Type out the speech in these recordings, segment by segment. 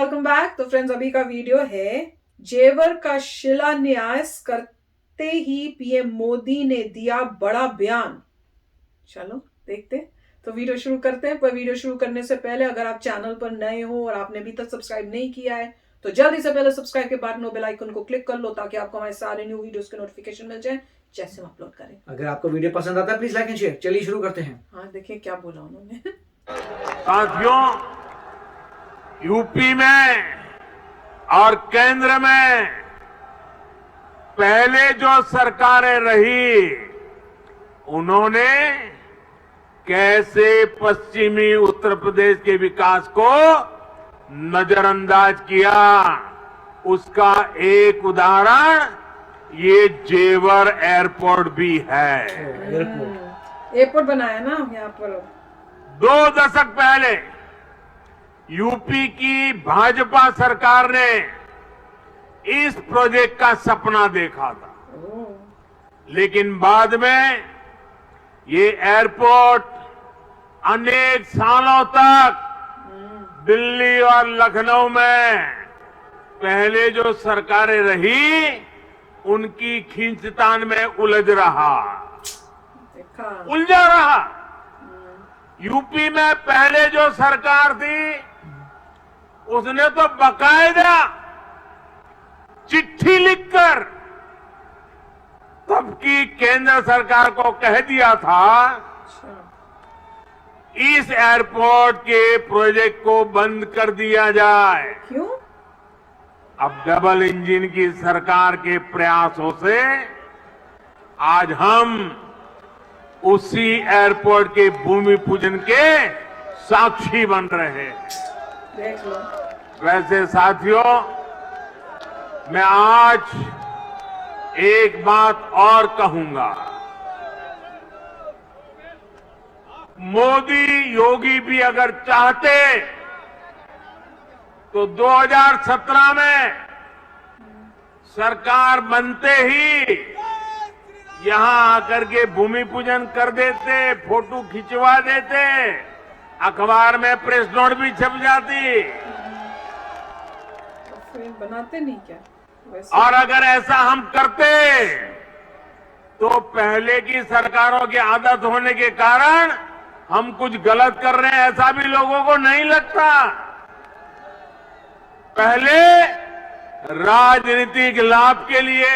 Welcome back. तो friends, अभी का वीडियो है जेवर का शिलान्यास करते ही पीएम मोदी ने दिया बड़ा बयान। चलो देखते हैं। तो वीडियो शुरू करते हैं। पर वीडियो शुरू करने से पहले अगर आप चैनल पर नए हो और आपने अभी तक सब्सक्राइब नहीं किया है तो जल्दी से पहले सब्सक्राइब के बटन और बेल आइकन को क्लिक कर लो ताकि आपको हमारे सारे न्यू वीडियोस के नोटिफिकेशन मिल जाए जैसे हम अपलोड करें। अगर आपको वीडियो पसंद आता है प्लीज लाइक एंड शेयर। चलिए शुरू करते हैं। हाँ, देखिए क्या बोला उन्होंने। साथियों, यूपी में और केंद्र में पहले जो सरकारें रही उन्होंने कैसे पश्चिमी उत्तर प्रदेश के विकास को नजरअंदाज किया, उसका एक उदाहरण ये जेवर एयरपोर्ट भी है। एयरपोर्ट बनाया ना यहाँ पर 2 दशक पहले यूपी की भाजपा सरकार ने इस प्रोजेक्ट का सपना देखा था, लेकिन बाद में ये एयरपोर्ट अनेक सालों तक दिल्ली और लखनऊ में पहले जो सरकारें रही उनकी खींचतान में उलझा रहा। यूपी में पहले जो सरकार थी उसने तो बकायदा चिट्ठी लिखकर तब की केंद्र सरकार को कह दिया था इस एयरपोर्ट के प्रोजेक्ट को बंद कर दिया जाए। क्यों? अब डबल इंजन की सरकार के प्रयासों से आज हम उसी एयरपोर्ट के भूमि पूजन के साक्षी बन रहे हैं। देख लो। वैसे साथियों, मैं आज एक बात और कहूंगा। मोदी योगी भी अगर चाहते तो 2017 में सरकार बनते ही यहां आकर के भूमि पूजन कर देते, फोटो खिंचवा देते, अखबार में प्रेस नोट भी छप जाती। तो फिर बनाते नहीं क्या वैसे? और अगर ऐसा हम करते तो पहले की सरकारों की आदत होने के कारण हम कुछ गलत कर रहे हैं ऐसा भी लोगों को नहीं लगता। पहले राजनीतिक लाभ के लिए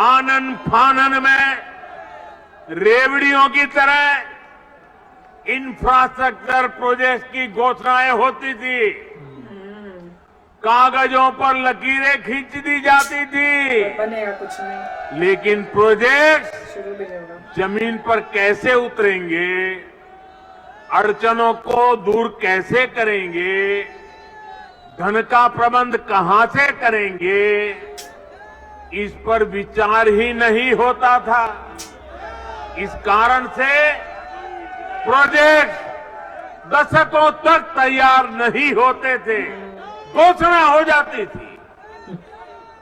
आनन फानन में रेवड़ियों की तरह इंफ्रास्ट्रक्चर प्रोजेक्ट की घोषणाएं होती थी, कागजों पर लकीरें खींच दी जाती थी, बनेगा कुछ नहीं। लेकिन प्रोजेक्ट शुरू भी नहीं होगा। जमीन पर कैसे उतरेंगे, अड़चनों को दूर कैसे करेंगे, धन का प्रबंध कहां से करेंगे, इस पर विचार ही नहीं होता था। इस कारण से प्रोजेक्ट दशकों तक तैयार नहीं होते थे, घोषणा हो जाती थी।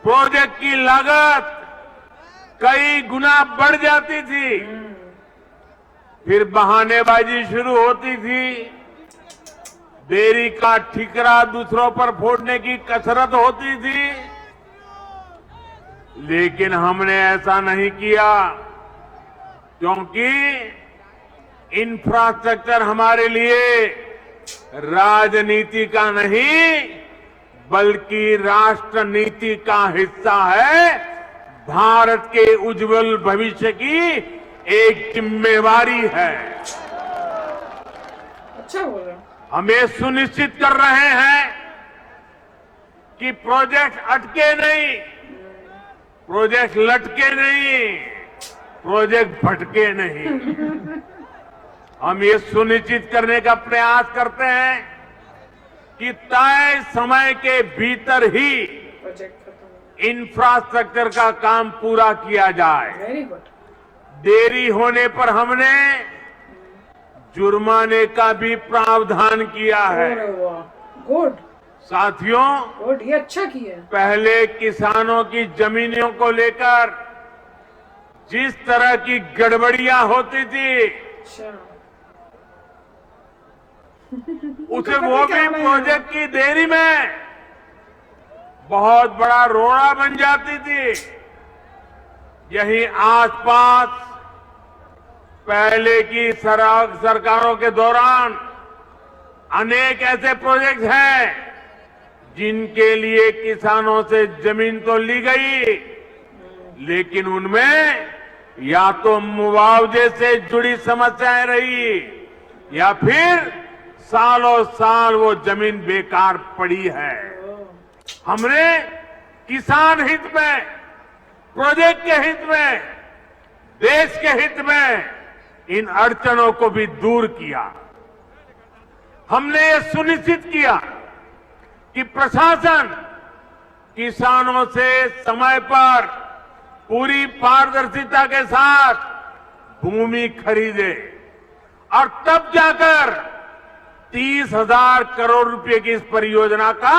प्रोजेक्ट की लागत कई गुना बढ़ जाती थी, फिर बहानेबाजी शुरू होती थी, देरी का ठिकरा दूसरों पर फोड़ने की कसरत होती थी। लेकिन हमने ऐसा नहीं किया, क्योंकि इंफ्रास्ट्रक्चर हमारे लिए राजनीति का नहीं बल्कि राष्ट्र नीति का हिस्सा है। भारत के उज्जवल भविष्य की एक जिम्मेवारी है। अच्छा बोल रहे हो। हम ये सुनिश्चित कर रहे हैं कि प्रोजेक्ट अटके नहीं, प्रोजेक्ट लटके नहीं, प्रोजेक्ट भटके नहीं। हम ये सुनिश्चित करने का प्रयास करते हैं कि तय समय के भीतर ही प्रोजेक्ट खत्म। इंफ्रास्ट्रक्चर का काम पूरा किया जाए। Very good. देरी होने पर हमने जुर्माने का भी प्रावधान किया है। गुड। साथियों, गुड, ये अच्छा किया। पहले किसानों की जमीनों को लेकर जिस तरह की गड़बड़ियां होती थी, अच्छा। उसे वो भी प्रोजेक्ट की देरी में बहुत बड़ा रोड़ा बन जाती थी। यही आसपास पहले की सरकारों के दौरान अनेक ऐसे प्रोजेक्ट हैं जिनके लिए किसानों से जमीन तो ली गई, लेकिन उनमें या तो मुआवजे से जुड़ी समस्याएं रही या फिर सालों साल वो जमीन बेकार पड़ी है। हमने किसान हित में, प्रोजेक्ट के हित में, देश के हित में इन अड़चनों को भी दूर किया। हमने ये सुनिश्चित किया कि प्रशासन किसानों से समय पर पूरी पारदर्शिता के साथ भूमि खरीदे और तब जाकर 30,000 करोड़ रुपए की इस परियोजना का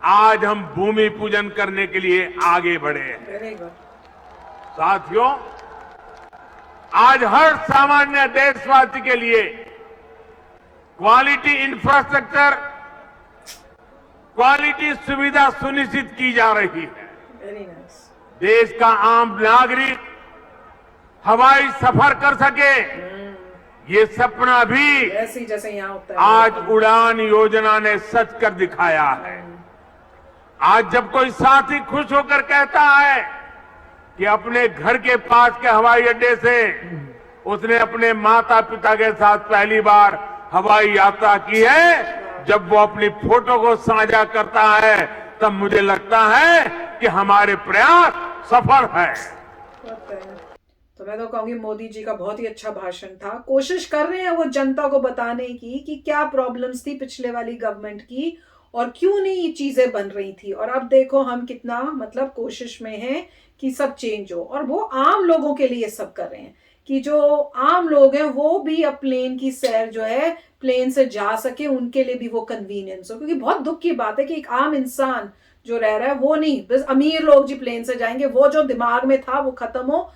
आज हम भूमि पूजन करने के लिए आगे बढ़े हैं। साथियों, आज हर सामान्य देशवासी के लिए क्वालिटी इंफ्रास्ट्रक्चर, क्वालिटी सुविधा सुनिश्चित की जा रही है। देश का आम नागरिक हवाई सफर कर सके, ये सपना भी जैसे यहाँ होता है आज उड़ान योजना ने सच कर दिखाया है। आज जब कोई साथी खुश होकर कहता है कि अपने घर के पास के हवाई अड्डे से उसने अपने माता पिता के साथ पहली बार हवाई यात्रा की है, जब वो अपनी फोटो को साझा करता है, तब मुझे लगता है कि हमारे प्रयास सफल है। तो मैं तो कहूंगी मोदी जी का बहुत ही अच्छा भाषण था। कोशिश कर रहे हैं वो जनता को बताने की कि क्या प्रॉब्लम्स थी पिछले वाली गवर्नमेंट की और क्यों नहीं ये चीजें बन रही थी। और अब देखो हम कितना मतलब कोशिश में हैं कि सब चेंज हो, और वो आम लोगों के लिए सब कर रहे हैं कि जो आम लोग हैं वो भी अब प्लेन की सैर जो है प्लेन से जा सके, उनके लिए भी वो कन्वीनियंस हो। क्योंकि बहुत दुख की बात है कि एक आम इंसान जो रह रहा है वो नहीं, बस अमीर लोग जी प्लेन से जाएंगे, वो जो दिमाग में था वो खत्म हो,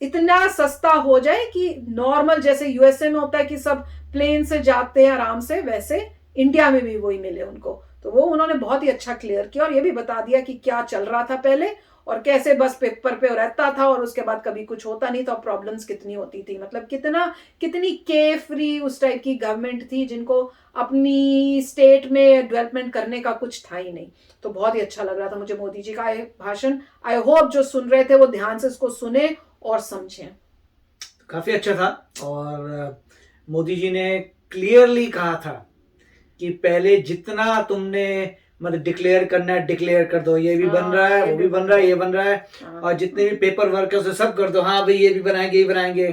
इतना सस्ता हो जाए कि नॉर्मल जैसे यूएसए में होता है कि सब प्लेन से जाते हैं आराम से, वैसे इंडिया में भी वही मिले उनको। तो वो उन्होंने बहुत ही अच्छा क्लियर किया और ये भी बता दिया कि क्या चल रहा था पहले और कैसे बस पेपर पे रहता था और उसके बाद कभी कुछ होता नहीं था, प्रॉब्लम्स कितनी होती थी। मतलब कितनी केयर फ्री उस टाइप की गवर्नमेंट थी जिनको अपनी स्टेट में डेवलपमेंट करने का कुछ था ही नहीं। तो बहुत ही अच्छा लग रहा था मुझे मोदी जी का भाषण। आई होप जो सुन रहे थे वो ध्यान से इसको सुने और समझें। काफी अच्छा था और मोदी जी ने क्लियरली कहा था कि पहले जितना तुमने मतलब डिक्लेयर करना है डिक्लेयर कर दो, ये भी बन रहा है, वो भी बन रहा है, ये बन रहा है, और जितने भी पेपर वर्क है उसे सब कर दो, हाँ भाई ये भी बनाएंगे, ये बनाएंगे।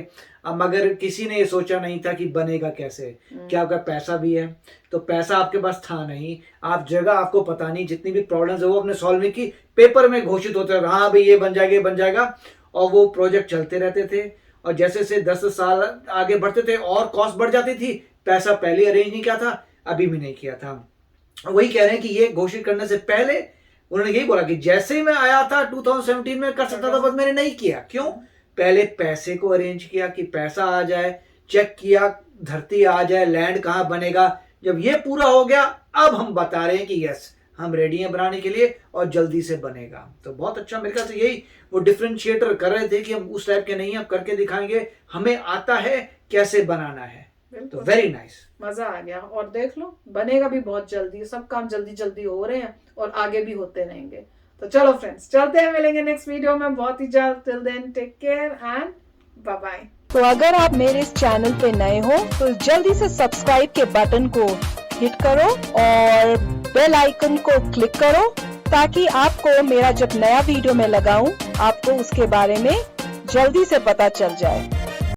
अब मगर किसी ने ये सोचा नहीं था कि बनेगा कैसे, क्या आपका पैसा भी है, तो पैसा आपके पास था नहीं, आप जगह आपको पता नहीं, जितनी भी प्रॉब्लम्स है वो आपने सॉल्व नहीं की, पेपर में घोषित होते रहे हाँ भाई ये बन जाएगा, ये बन जाएगा, और वो प्रोजेक्ट चलते रहते थे। और जैसे से 10 साल आगे बढ़ते थे और कॉस्ट बढ़ जाती थी, पैसा पहले अरेंज नहीं किया था, अभी भी नहीं किया था। वही कह रहे हैं कि ये घोषित करने से पहले उन्होंने यही बोला कि जैसे ही मैं आया था 2017 में कर सकता था, बस मैंने नहीं किया। क्यों? पहले पैसे को अरेंज किया कि पैसा आ जाए, चेक किया धरती आ जाए, लैंड कहाँ बनेगा। जब ये पूरा हो गया अब हम बता रहे हैं कि यस हम रेडी हैं बनाने के लिए और जल्दी से बनेगा। तो बहुत अच्छा, मेरे ख्याल से यही वो डिफरेंशिएटर कर रहे थे कि हम उस टाइप के नहीं हैं, करके दिखाएंगे, हमें आता है कैसे बनाना है। तो वेरी नाइस, मजा आ गया। और देख लो बनेगा भी बहुत जल्दी, सब काम जल्दी जल्दी हो रहे हैं और आगे भी होते रहेंगे। तो चलो फ्रेंड्स चलते हैं, मिलेंगे नेक्स्ट वीडियो में बहुत ही जल्द। Till then take care and bye bye. तो अगर आप मेरे इस चैनल पे नए हो तो जल्दी से सब्सक्राइब के बटन को हिट करो और बेल आइकन को क्लिक करो ताकि आपको मेरा जब नया वीडियो मैं लगाऊं आपको उसके बारे में जल्दी से पता चल जाए।